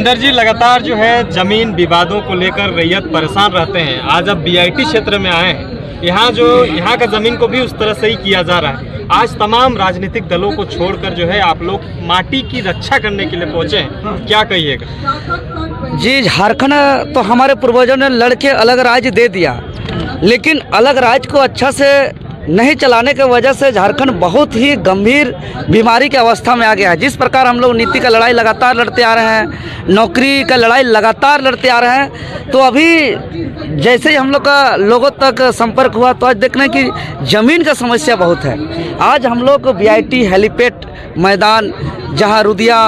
सुरेंद्र जी, लगातार जो है जमीन विवादों को लेकर रैयत परेशान रहते हैं। आज अब बीआईटी क्षेत्र में आए हैं, यहाँ का जमीन को भी उस तरह से ही किया जा रहा है। आज तमाम राजनीतिक दलों को छोड़कर जो है आप लोग माटी की रक्षा करने के लिए पहुंचे हैं, क्या कहिएगा? जी, झारखंड तो हमारे पूर्वजों ने लड़के अलग राज्य दे दिया, लेकिन अलग राज्य को अच्छा से नहीं चलाने की वजह से झारखंड बहुत ही गंभीर बीमारी की अवस्था में आ गया है। जिस प्रकार हम लोग नीति का लड़ाई लगातार लड़ते आ रहे हैं, नौकरी का लड़ाई लगातार लड़ते आ रहे हैं, तो अभी जैसे ही हम लोग का लोगों तक संपर्क हुआ तो आज देखना कि ज़मीन का समस्या बहुत है। आज हम लोग बीआईटी हेलीपैड मैदान, जहां रुदिया,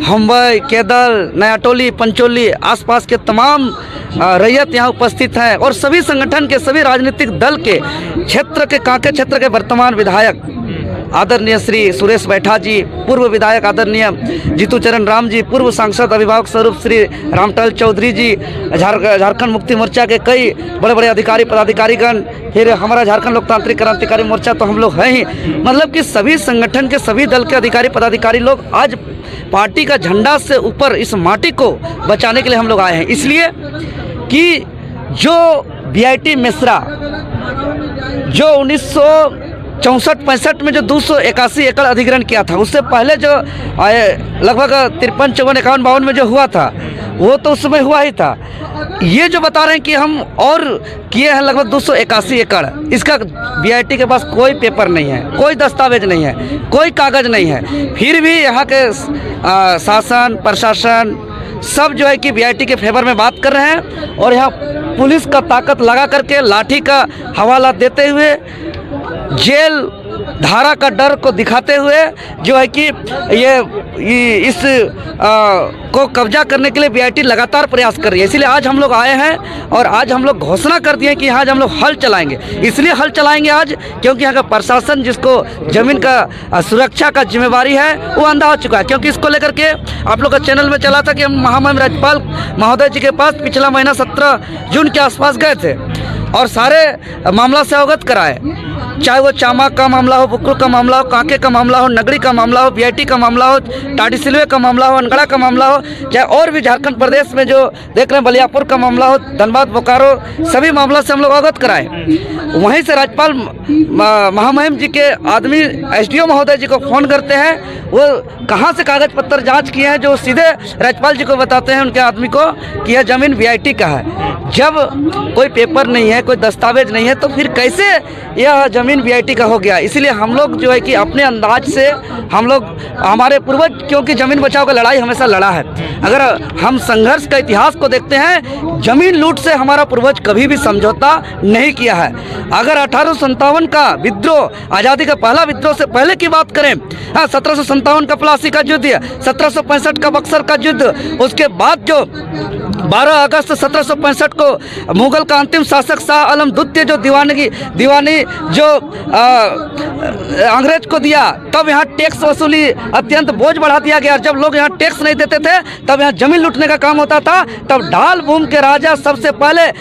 हम्बई, केदल, नयाटोली, पंचोली आसपास के तमाम रैयत यहाँ उपस्थित हैं और सभी संगठन के, सभी राजनीतिक दल के, क्षेत्र के, कांके क्षेत्र के वर्तमान विधायक आदरणीय श्री सुरेश बैठा जी, पूर्व विधायक आदरणीय जीतू चरण राम जी, पूर्व सांसद अभिभावक स्वरूप श्री रामटल चौधरी जी, झारखंड मुक्ति मोर्चा के कई बड़े बड़े अधिकारी पदाधिकारीगण, फिर हमारा झारखंड लोकतांत्रिक क्रांतिकारी मोर्चा तो हम लोग हैं ही। मतलब कि सभी संगठन के, सभी दल के अधिकारी पदाधिकारी लोग आज पार्टी का झंडा से ऊपर इस माटी को बचाने के लिए हम लोग आए हैं। इसलिए कि जो बीआईटी मेसरा जो 1964-65 में जो 281 एकड़ अधिग्रहण किया था, उससे पहले जो लगभग 53, 54, 51, 52 में जो हुआ था वो तो उस समय हुआ ही था। ये जो बता रहे हैं कि हम और किए हैं लगभग 281 एकड़, इसका बीआईटी के पास कोई पेपर नहीं है, कोई दस्तावेज नहीं है, कोई कागज़ नहीं है। फिर भी यहाँ के शासन प्रशासन सब जो है कि बीआईटी के फेवर में बात कर रहे हैं और यहाँ पुलिस का ताकत लगा करके लाठी का हवाला देते हुए, जेल धारा का डर को दिखाते हुए जो है कि ये इस को कब्जा करने के लिए बीआईटी लगातार प्रयास कर रही है। इसलिए आज हम लोग आए हैं और आज हम लोग घोषणा कर दिए कि आज हम लोग हल चलाएंगे। इसलिए हल चलाएंगे आज क्योंकि यहाँ का प्रशासन, जिसको जमीन का सुरक्षा का जिम्मेवारी है, वो अंधा हो चुका है। क्योंकि इसको लेकर के आप लोग का चैनल में चला था कि हम महामहिम राज्यपाल महोदय जी के पास पिछला महीना 17 जून के आसपास गए थे और सारे मामला से अवगत कराए, चाहे वो चामा का मामला हो, बुकरू का मामला हो, कांके का मामला हो, नगरी का मामला हो, बीआईटी का मामला हो, टाटीसिलवे का मामला हो, अनगढ़ा का मामला हो, चाहे और भी झारखंड प्रदेश में जो देख रहे हैं बलियापुर का मामला हो, धनबाद, बोकारो, सभी मामला से हम लोग अवगत कराए। वहीं से राज्यपाल महामहिम जी के आदमी एसडीओ महोदय जी को फ़ोन करते हैं, वो कहाँ से कागज़ पत्र जाँच किए हैं, जो सीधे राज्यपाल जी को बताते हैं उनके आदमी को कि यह ज़मीन बीआईटी का है। जब कोई पेपर नहीं है, कोई दस्तावेज नहीं है, तो फिर कैसे यह ज़मीन बीआईटी का हो गया? इसलिए हम लोग जो है कि अपने अंदाज से हम लोग, हमारे पूर्वज क्योंकि ज़मीन बचाओ का लड़ाई हमेशा लड़ा है। अगर हम संघर्ष का इतिहास को देखते हैं, ज़मीन लूट से हमारा पूर्वज कभी भी समझौता नहीं किया है। अगर 1857 का विद्रोह, आज़ादी का पहला विद्रोह से पहले की बात करें, 1757 का प्लासी का युद्ध, 1765 का बक्सर का युद्ध, उसके बाद जो 12 अगस्त 1765 को मुगल का अंतिम शासक शाह आलम द्वितीय जो दीवानी जो अंग्रेज को दिया, तब यहाँ टैक्स वसूली अत्यंत बोझ बढ़ा दिया गया। जब लोग यहाँ टैक्स नहीं देते थे तब यहाँ जमीन लूटने का काम होता था। तब ढाल भूमि के राजा सबसे पहले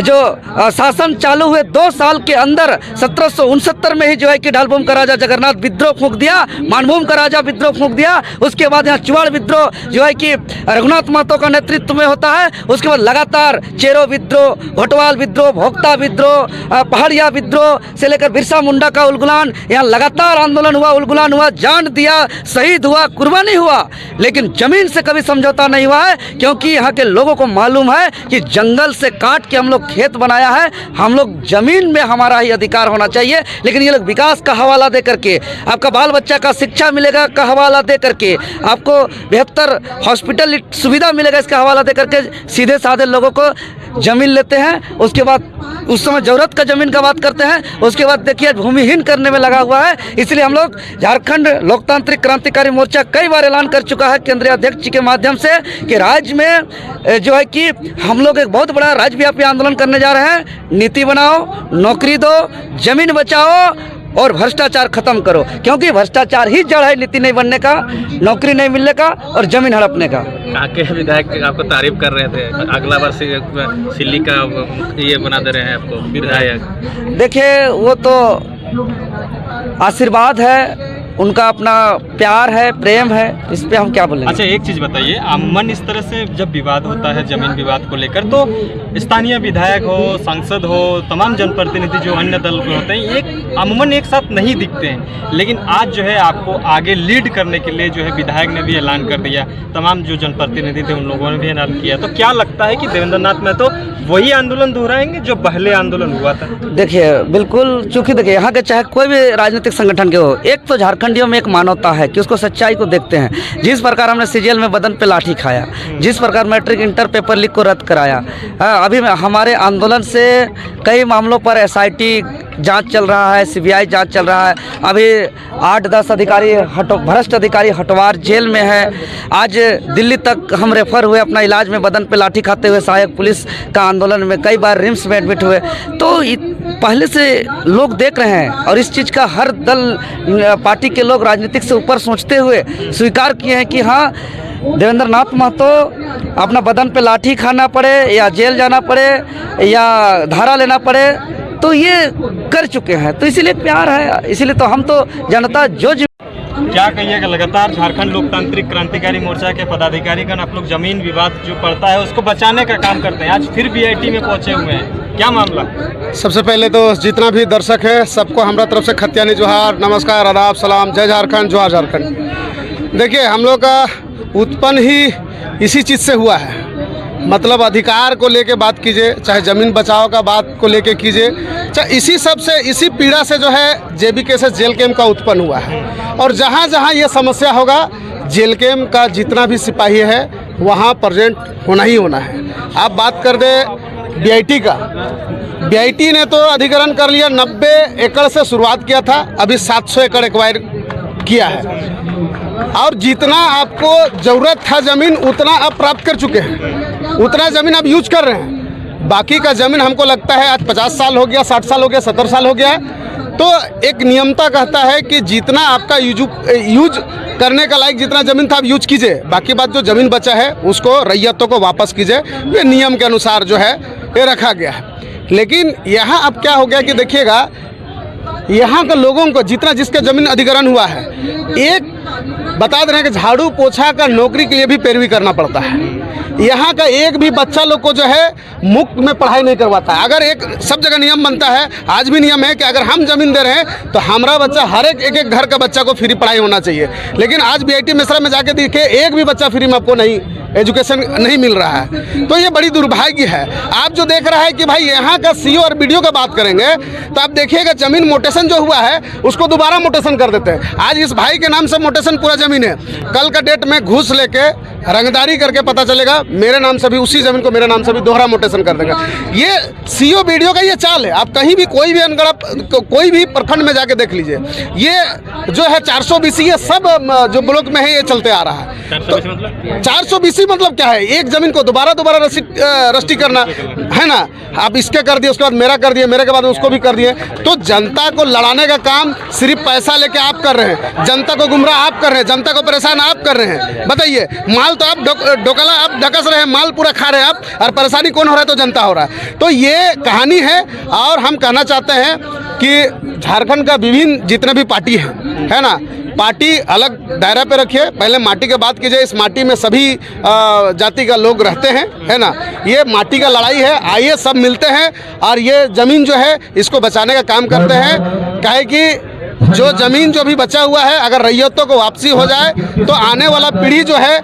जो शासन चालू हुए 2 साल के अंदर 1769 में ही जो है कि ढाल भूमि का राजा जगन्नाथ विद्रोह फूंक दिया, मानभूम का राजा विद्रोह फूंक दिया। उसके बाद यहाँ चुवाड़ विद्रोह जो है कि रघुनाथ महतो का नेतृत्व में होता है। उसके बाद लगातार चेरो विद्रोह, घोटवाल विद्रोह, भोक्ता विद्रोह, पहाड़िया विद्रोह से लेकर बिरसा मुंडा का उलगुलान, यहाँ लगातार आंदोलन हुआ, उलगुलान हुआ, जान दिया, शहीद हुआ, कुर्बानी हुआ, लेकिन जमीन से कभी समझौता नहीं हुआ है। क्योंकि यहाँ के लोगों को मालूम है कि जंगल से काट के हम लोग खेत बनाया है, हम लोग जमीन में हमारा ही अधिकार होना चाहिए। लेकिन ये लोग विकास का हवाला दे करके, आपका बाल बच्चा का शिक्षा मिलेगा का हवाला दे करके, आपको बेहतर हॉस्पिटल सुविधा मिलेगा इसका हवाला दे करके सीधे साधे लोगों को जमीन लेते हैं। उसके बाद उस समय जरूरत का जमीन का बात करते हैं, उसके बाद देखिए भूमिहीन करने में लगा हुआ है। इसलिए हम लोग झारखंड लोकतांत्रिक क्रांतिकारी मोर्चा कई बार ऐलान कर चुका है केंद्रीय अध्यक्ष जी के माध्यम से कि राज्य में जो है कि हम लोग एक बहुत बड़ा राज्यव्यापी आंदोलन करने जा रहे हैं। नीति बनाओ, नौकरी दो, जमीन बचाओ और भ्रष्टाचार खत्म करो, क्योंकि भ्रष्टाचार ही जड़ है नीति नहीं बनने का, नौकरी नहीं मिलने का और जमीन हड़पने का। काके विधायक आपको तारीफ कर रहे थे, अगला बार सिल्ली का ये बना दे रहे हैं आपको विधायक। देखिए वो तो आशीर्वाद है, उनका अपना प्यार है, प्रेम है, इस पे हम क्या बोलेंगे। अच्छा, एक चीज़ बताइए, अमूमन इस तरह से जब विवाद होता है जमीन विवाद को लेकर, तो स्थानीय विधायक हो, सांसद हो, तमाम जनप्रतिनिधि जो अन्य दल के होते हैं, एक अमूमन एक साथ नहीं दिखते हैं। लेकिन आज जो है आपको आगे लीड करने के लिए जो है विधायक ने भी ऐलान कर दिया, तमाम जो जनप्रतिनिधि थे उन लोगों ने भी ऐलान किया। तो क्या लगता है कि देवेंद्र नाथ महतो वही आंदोलन दोहराएंगे जो पहले आंदोलन हुआ था? देखिए, बिल्कुल, चूंकि देखिए यहाँ के चाहे कोई भी राजनीतिक संगठन के हो, एक तो झारखंडियों में एक मानवता है कि उसको सच्चाई को देखते हैं। जिस प्रकार हमने सीजीएल में बदन पे लाठी खाया, जिस प्रकार मैट्रिक इंटर पेपर लीक को रद्द कराया, अभी हमारे आंदोलन से कई मामलों पर एसआईटी जांच चल रहा है, सीबीआई जांच चल रहा है। अभी 8-10 अधिकारी भ्रष्ट अधिकारी हटवार जेल में है। आज दिल्ली तक हम रेफर हुए अपना इलाज में, बदन पे लाठी खाते हुए सहायक पुलिस का आंदोलन में, कई बार रिम्स में एडमिट हुए। तो पहले से लोग देख रहे हैं और इस चीज़ का हर दल, पार्टी के लोग राजनीतिक से ऊपर सोचते हुए स्वीकार किए हैं कि हाँ, देवेंद्र नाथ महतो अपना बदन पे लाठी खाना पड़े या जेल जाना पड़े या धारा लेना पड़े, तो ये कर चुके हैं। तो इसीलिए प्यार है, इसीलिए तो हम तो जनता जो क्या कहिएगा, लगातार झारखंड लोकतांत्रिक क्रांतिकारी मोर्चा के पदाधिकारीगण आप लोग जमीन विवाद जो पड़ता है उसको बचाने का काम करते हैं, आज फिर बीआईटी में पहुंचे हुए हैं, क्या मामला? सबसे पहले तो जितना भी दर्शक है सबको हमारा तरफ से खत्यानी जोहार, नमस्कार, आदाब, सलाम, जय झारखंड, जोहार झारखंड। देखिए, हम लोग का उत्पन्न ही इसी चीज़ से हुआ है, मतलब अधिकार को लेके बात कीजिए, चाहे ज़मीन बचाओ का बात को लेके कीजिए, चाहे इसी सब से, इसी पीड़ा से जो है जेबीके से जेल कैम्प का उत्पन्न हुआ है। और जहाँ जहाँ ये समस्या होगा, जेल कैम्प का जितना भी सिपाही है वहाँ प्रेजेंट होना ही होना है। आप बात कर दे बीआईटी का, बीआईटी ने तो अधिग्रहण कर लिया, 90 एकड़ से शुरुआत किया था, अभी 700 एकड़ एक्वायर किया है। और जितना आपको ज़रूरत था ज़मीन उतना आप प्राप्त कर चुके हैं, उतना ज़मीन आप यूज कर रहे हैं। बाकी का ज़मीन हमको लगता है आज 50 साल हो गया, 60 साल हो गया, 70 साल हो गया। तो एक नियमता कहता है कि जितना आपका यूज करने का लायक जितना ज़मीन था आप यूज कीजिए, बाकी बात जो ज़मीन बचा है उसको रैयतों को वापस कीजिए। ये नियम के अनुसार जो है ये रखा गया है। लेकिन यहाँ अब क्या हो गया कि देखिएगा, यहाँ के लोगों को जितना जिसका ज़मीन अधिग्रहण हुआ है, एक बता दे रहे हैं कि झाड़ू पोछा का नौकरी के लिए भी पैरवी करना पड़ता है। यहाँ का एक भी बच्चा लोग को जो है मुफ्त में पढ़ाई नहीं करवाता है। अगर एक सब जगह नियम बनता है, आज भी नियम है कि अगर हम ज़मीन दे रहे हैं तो हमारा बच्चा, हर एक घर का बच्चा को फ्री पढ़ाई होना चाहिए। लेकिन आज बीआईटी मेसरा में जाके देखे, एक भी बच्चा फ्री में आपको नहीं एजुकेशन नहीं मिल रहा है। तो ये बड़ी दुर्भाग्य है। आप जो देख रहा है कि भाई यहाँ का सीओ और बीडीओ का बात करेंगे तो आप देखिएगा ज़मीन मोटेशन जो हुआ है उसको दोबारा मोटेशन कर देते हैं। आज इस भाई के नाम से मोटेशन पूरा ज़मीन है, कल का डेट में घूस लेके रंगदारी करके पता चलेगा मेरे नाम से भी, उसी ज़मीन को मेरे नाम से भी दोहरा मोटेशन कर देगा। ये सीओ बीडीओ का ये चाल है। आप कहीं भी कोई भी अनगढ़ कोई भी प्रखंड में जाके देख लीजिए, ये जो है 420 ये सब जो ब्लॉक में है ये चलते आ रहा है। 420 मतलब क्या है? एक ज़मीन को दोबारा रजिस्ट्री करना है ना। आप इसके कर दिए, उसके बाद मेरा कर दिए, मेरे के बाद उसको भी कर दिए। तो जनता को लड़ाने का काम सिर्फ पैसा लेके आप कर रहे हैं, जनता को गुमराह आप कर रहे हैं, जनता को परेशान आप कर रहे हैं। बताइए, माल तो आप डोकला आप ढकस रहे हैं, माल पूरा खा रहे हैं आप, और परेशानी कौन हो रहा है? तो जनता हो रहा है। तो ये कहानी है। और हम कहना चाहते हैं कि झारखंड का विभिन्न जितने भी पार्टी है ना, पार्टी अलग दायरा पे रखिए। पहले माटी की बात कीजिए, इस माटी में सभी जाति का लोग रहते हैं, है ना। ये माटी का लड़ाई है, आइए सब मिलते हैं और ये ज़मीन जो है इसको बचाने का काम करते हैं। काहे कि जो ज़मीन जो भी बचा हुआ है, अगर रैयतों को वापसी हो जाए तो आने वाला पीढ़ी जो है